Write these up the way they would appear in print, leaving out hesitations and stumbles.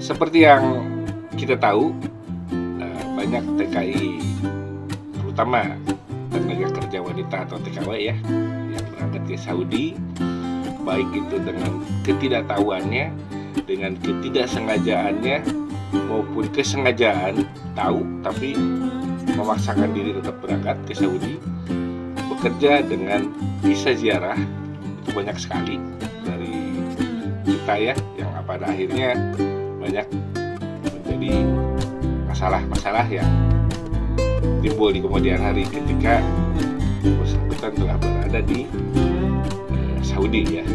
Seperti yang kita tahu, banyak TKI, terutama tenaga kerja wanita atau TKW ya, yang berangkat ke Saudi, baik itu dengan ketidaktahuannya, dengan ketidaksengajaannya, maupun kesengajaan tahu tapi memaksakan diri tetap berangkat ke Saudi, bekerja dengan visa ziarah. Itu banyak sekali dari kita ya, yang pada akhirnya banyak menjadi masalah-masalah yang timbul di kemudian hari ketika bersangkutan telah berada di Saudi ya.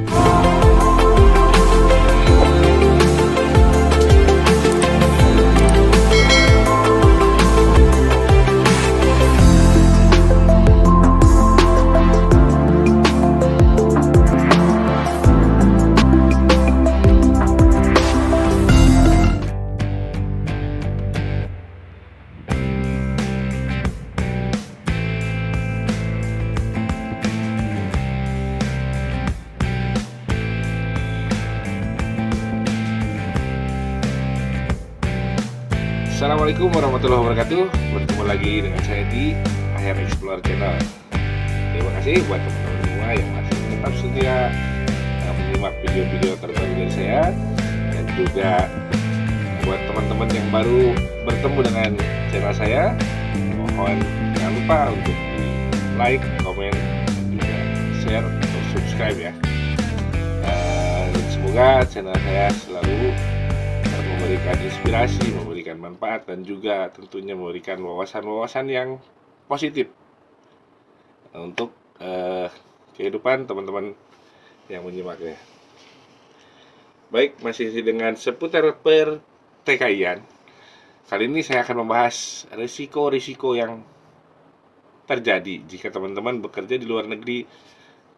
Assalamualaikum warahmatullahi wabarakatuh. Bertemu lagi dengan saya di Akhir Explore Channel. Terima kasih buat teman-teman semua yang masih tetap setia menyimak video-video terbaru dari saya, dan juga buat teman-teman yang baru bertemu dengan channel saya, mohon jangan lupa untuk di like, komen, dan juga share atau subscribe ya. Dan semoga channel saya selalu memberikan inspirasi, memberikan manfaat, dan juga tentunya memberikan wawasan-wawasan yang positif untuk kehidupan teman-teman yang menyimaknya. Baik, masih dengan seputar pertikaian. Kali ini saya akan membahas risiko-risiko yang terjadi jika teman-teman bekerja di luar negeri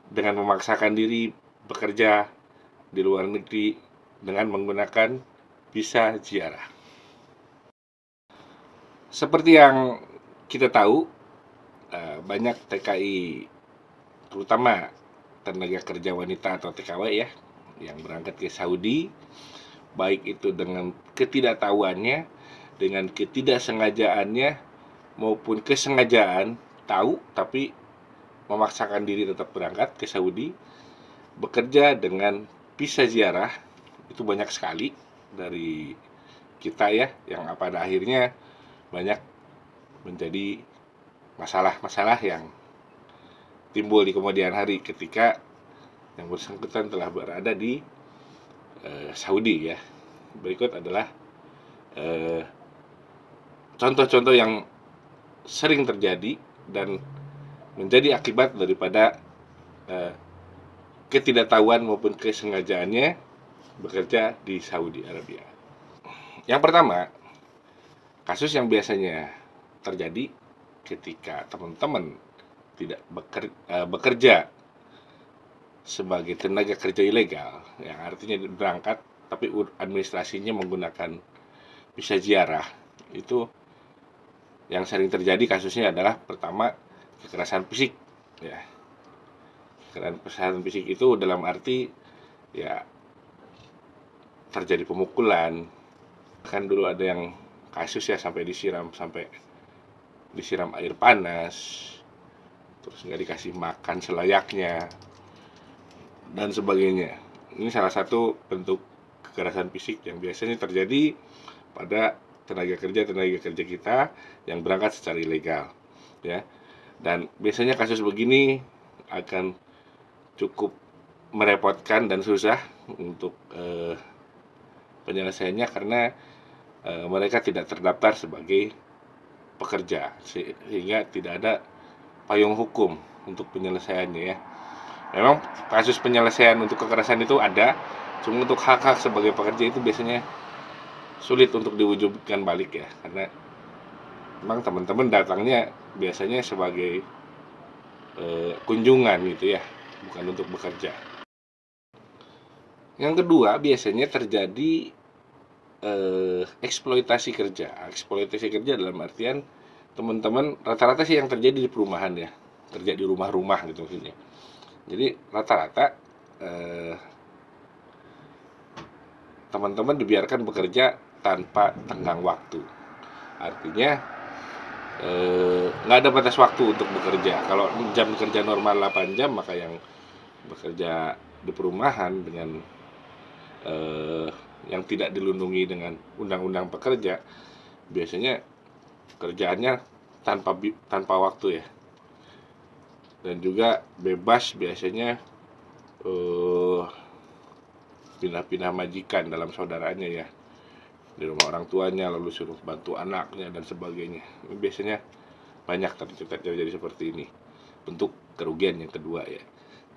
dengan memaksakan diri bekerja di luar negeri dengan menggunakan visa ziarah. Seperti yang kita tahu, banyak TKI, terutama tenaga kerja wanita atau TKW ya, yang berangkat ke Saudi, baik itu dengan ketidaktahuannya, dengan ketidaksengajaannya, maupun kesengajaan tahu tapi memaksakan diri tetap berangkat ke Saudi, bekerja dengan visa ziarah. Itu banyak sekali dari kita ya, yang pada akhirnya banyak menjadi masalah-masalah yang timbul di kemudian hari ketika yang bersangkutan telah berada di Saudi ya. Berikut adalah contoh-contoh yang sering terjadi dan menjadi akibat daripada ketidaktahuan maupun kesengajaannya bekerja di Saudi Arabia. Yang pertama, kasus yang biasanya terjadi ketika teman-teman tidak bekerja sebagai tenaga kerja ilegal, yang artinya berangkat tapi administrasinya menggunakan visa ziarah. Itu yang sering terjadi kasusnya adalah pertama, kekerasan fisik ya. Kekerasan fisik itu dalam arti ya terjadi pemukulan, kan dulu ada yang kasus ya sampai disiram air panas, terus nggak dikasih makan selayaknya dan sebagainya. Ini salah satu bentuk kekerasan fisik yang biasanya terjadi pada tenaga kerja kita yang berangkat secara ilegal ya. Dan biasanya kasus begini akan cukup merepotkan dan susah untuk penyelesaiannya, karena mereka tidak terdaftar sebagai pekerja, sehingga tidak ada payung hukum untuk penyelesaiannya ya. Memang kasus penyelesaian untuk kekerasan itu ada, cuma untuk hak-hak sebagai pekerja itu biasanya sulit untuk diwujudkan balik ya, karena memang teman-teman datangnya biasanya sebagai kunjungan gitu ya, bukan untuk bekerja. Yang kedua, biasanya terjadi eksploitasi kerja. Eksploitasi kerja dalam artian teman-teman rata-rata sih yang terjadi di perumahan ya, kerja di rumah-rumah gitu maksudnya. Jadi rata-rata teman-teman dibiarkan bekerja tanpa tenggang waktu. Artinya nggak ada batas waktu untuk bekerja. Kalau jam kerja normal 8 jam, maka yang bekerja di perumahan dengan yang tidak dilindungi dengan undang-undang pekerja, biasanya kerjaannya tanpa waktu ya, dan juga bebas biasanya pindah-pindah majikan dalam saudaranya ya, di rumah orang tuanya lalu suruh bantu anaknya dan sebagainya. Ini biasanya banyak terjadi seperti ini, bentuk kerugian yang kedua ya.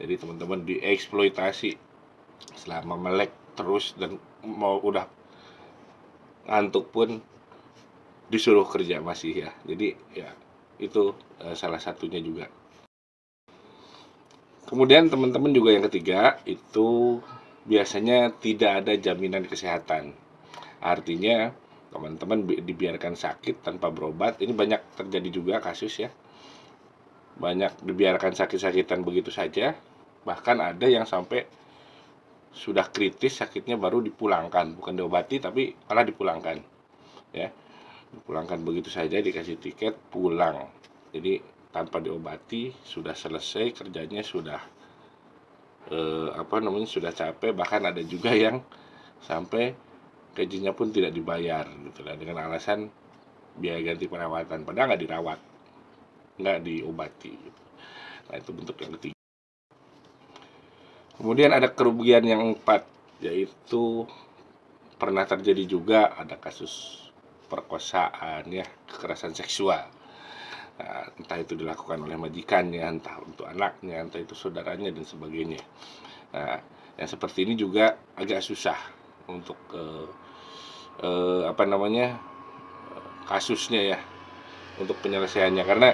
Jadi teman-teman dieksploitasi selama melek terus, dan mau udah ngantuk pun disuruh kerja masih ya. Jadi ya itu salah satunya juga. Kemudian teman-teman juga yang ketiga itu biasanya tidak ada jaminan kesehatan. Artinya teman-teman dibiarkan sakit tanpa berobat. Ini banyak terjadi juga kasus ya. Banyak dibiarkan sakit-sakitan begitu saja. Bahkan ada yang sampai sudah kritis sakitnya baru dipulangkan, bukan diobati tapi malah dipulangkan. Ya. Dipulangkan begitu saja, dikasih tiket pulang. Jadi tanpa diobati, sudah selesai kerjanya, sudah sudah capek. Bahkan ada juga yang sampai gajinya pun tidak dibayar gitu lah, dengan alasan biaya ganti perawatan, padahal nggak dirawat, nggak diobati gitu. Nah, itu bentuk yang ketiga. Kemudian ada kerugian yang keempat, yaitu pernah terjadi juga ada kasus perkosaan ya, kekerasan seksual. Nah, entah itu dilakukan oleh majikannya, entah untuk anaknya, entah itu saudaranya dan sebagainya. Nah, yang seperti ini juga agak susah untuk kasusnya ya, untuk penyelesaiannya, karena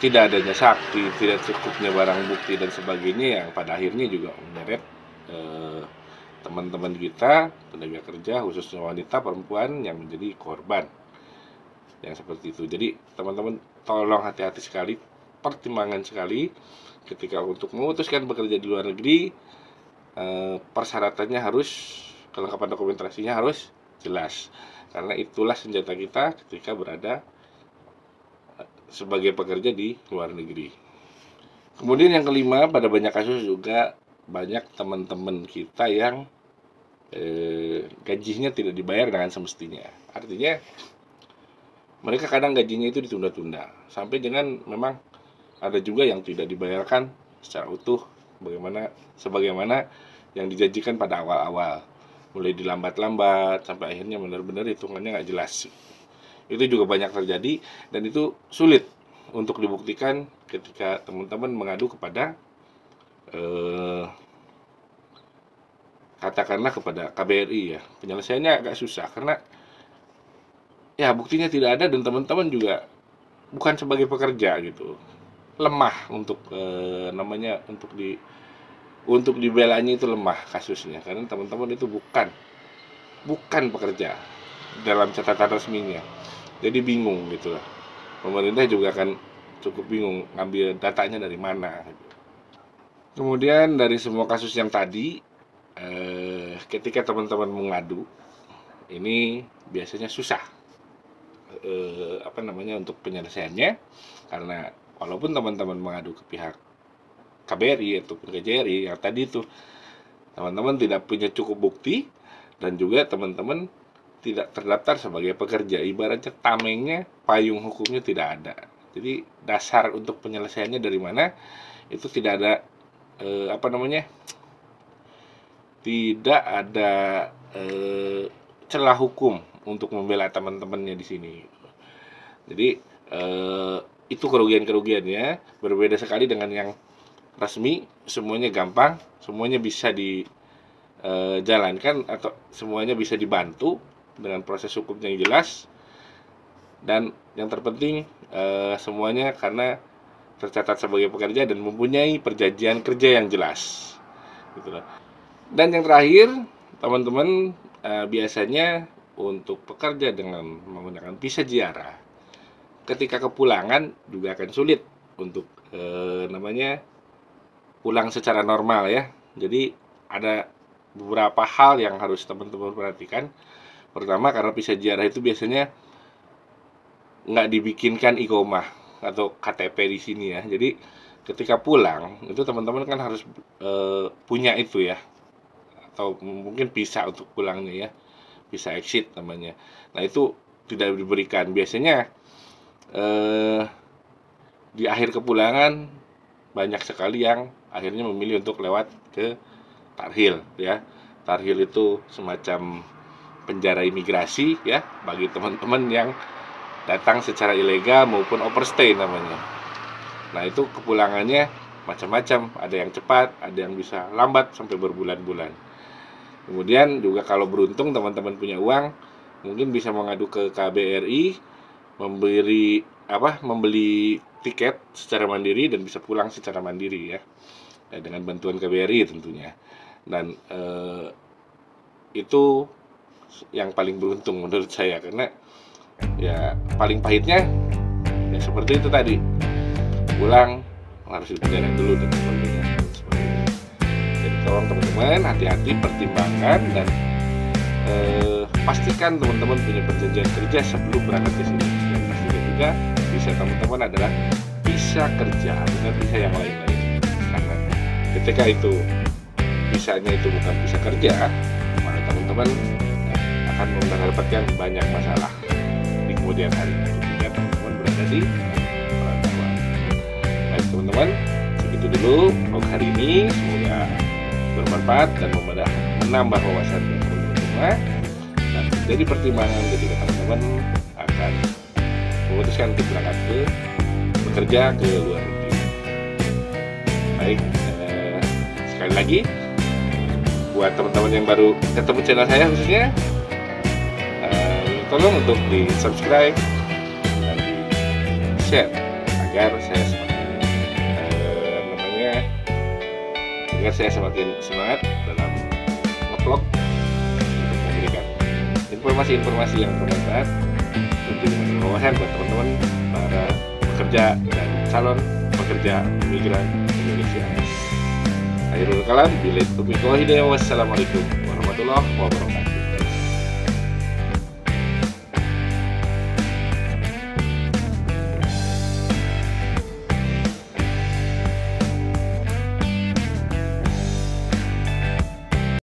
tidak adanya saksi, tidak cukupnya barang bukti dan sebagainya, yang pada akhirnya juga menyeret teman-teman kita, tenaga kerja khususnya wanita perempuan yang menjadi korban yang seperti itu. Jadi teman-teman tolong hati-hati sekali, pertimbangan sekali ketika untuk memutuskan bekerja di luar negeri. Persyaratannya harus, kelengkapan dokumentasinya harus jelas, karena itulah senjata kita ketika berada sebagai pekerja di luar negeri. Kemudian yang kelima, pada banyak kasus juga banyak teman-teman kita yang gajinya tidak dibayar dengan semestinya. Artinya mereka kadang gajinya itu ditunda-tunda, sampai dengan memang ada juga yang tidak dibayarkan secara utuh sebagaimana yang dijanjikan pada awal-awal, mulai dilambat-lambat sampai akhirnya benar-benar hitungannya nggak jelas. Itu juga banyak terjadi, dan itu sulit untuk dibuktikan ketika teman-teman mengadu kepada katakanlah kepada KBRI ya. Penyelesaiannya agak susah karena ya buktinya tidak ada, dan teman-teman juga bukan sebagai pekerja gitu, lemah untuk untuk dibelanya itu lemah kasusnya, karena teman-teman itu bukan pekerja dalam catatan resminya. Jadi bingung gitu lah. Pemerintah juga akan cukup bingung ngambil datanya dari mana gitu. Kemudian dari semua kasus yang tadi, ketika teman-teman mengadu, ini biasanya susah untuk penyelesaiannya, karena walaupun teman-teman mengadu ke pihak KBRI ataupun KJRI yang tadi itu, teman-teman tidak punya cukup bukti, dan juga teman-teman tidak terdaftar sebagai pekerja. Ibaratnya tamengnya, payung hukumnya tidak ada. Jadi dasar untuk penyelesaiannya dari mana itu tidak ada tidak ada celah hukum untuk membela teman-temannya di sini. Jadi itu kerugian-kerugiannya berbeda sekali dengan yang resmi. Semuanya gampang, semuanya bisa dijalankan atau semuanya bisa dibantu dengan proses hukumnya yang jelas, dan yang terpenting semuanya karena tercatat sebagai pekerja dan mempunyai perjanjian kerja yang jelas gitu loh. Dan yang terakhir, teman-teman, biasanya untuk pekerja dengan menggunakan visa ziarah, ketika kepulangan juga akan sulit untuk pulang secara normal ya. Jadi ada beberapa hal yang harus teman-teman perhatikan. Pertama, karena visa ziarah itu biasanya nggak dibikinkan iqomah atau KTP di sini ya. Jadi ketika pulang itu teman-teman kan harus punya itu ya, atau mungkin visa untuk pulangnya ya, visa exit namanya. Nah itu tidak diberikan. Biasanya di akhir kepulangan banyak sekali yang akhirnya memilih untuk lewat ke tarhil ya. Tarhil itu semacam penjara imigrasi ya bagi teman-teman yang datang secara ilegal maupun overstay namanya. Nah itu kepulangannya macam-macam, ada yang cepat, ada yang bisa lambat sampai berbulan-bulan. Kemudian juga kalau beruntung teman-teman punya uang, mungkin bisa mengadu ke KBRI, membeli tiket secara mandiri dan bisa pulang secara mandiri ya, dengan bantuan KBRI tentunya. Dan itu yang paling beruntung menurut saya, karena ya paling pahitnya ya seperti itu tadi, pulang harus dipenjara dulu dan sebagainya. Jadi tolong teman-teman hati-hati, pertimbangkan dan pastikan teman-teman punya perjanjian kerja sebelum berangkat ke sini. Dan pastikan juga visa teman-teman adalah visa kerja, bukan visa yang lain-lain. Karena ketika itu visanya itu bukan visa kerja, maka teman-teman akan mendapatkan banyak masalah di kemudian hari ketika teman-teman berada di perantauan. Baik teman-teman, segitu dulu vlog hari ini. Semoga bermanfaat dan menambah wawasan teman-teman semua, dan jadi pertimbangan ketika teman-teman akan memutuskan untuk berangkat bekerja ke luar negeri. Baik, sekali lagi buat teman-teman yang baru ketemu channel saya khususnya, tolong untuk di subscribe dan di share agar saya semakin semangat dalam nge-vlog untuk memberikan informasi-informasi yang bermanfaat untuk wawasan buat teman-teman para pekerja dan calon pekerja migran Indonesia. Akhirul kalam, billahi taufiq wal hidayah, wassalamualaikum warahmatullahi wabarakatuh.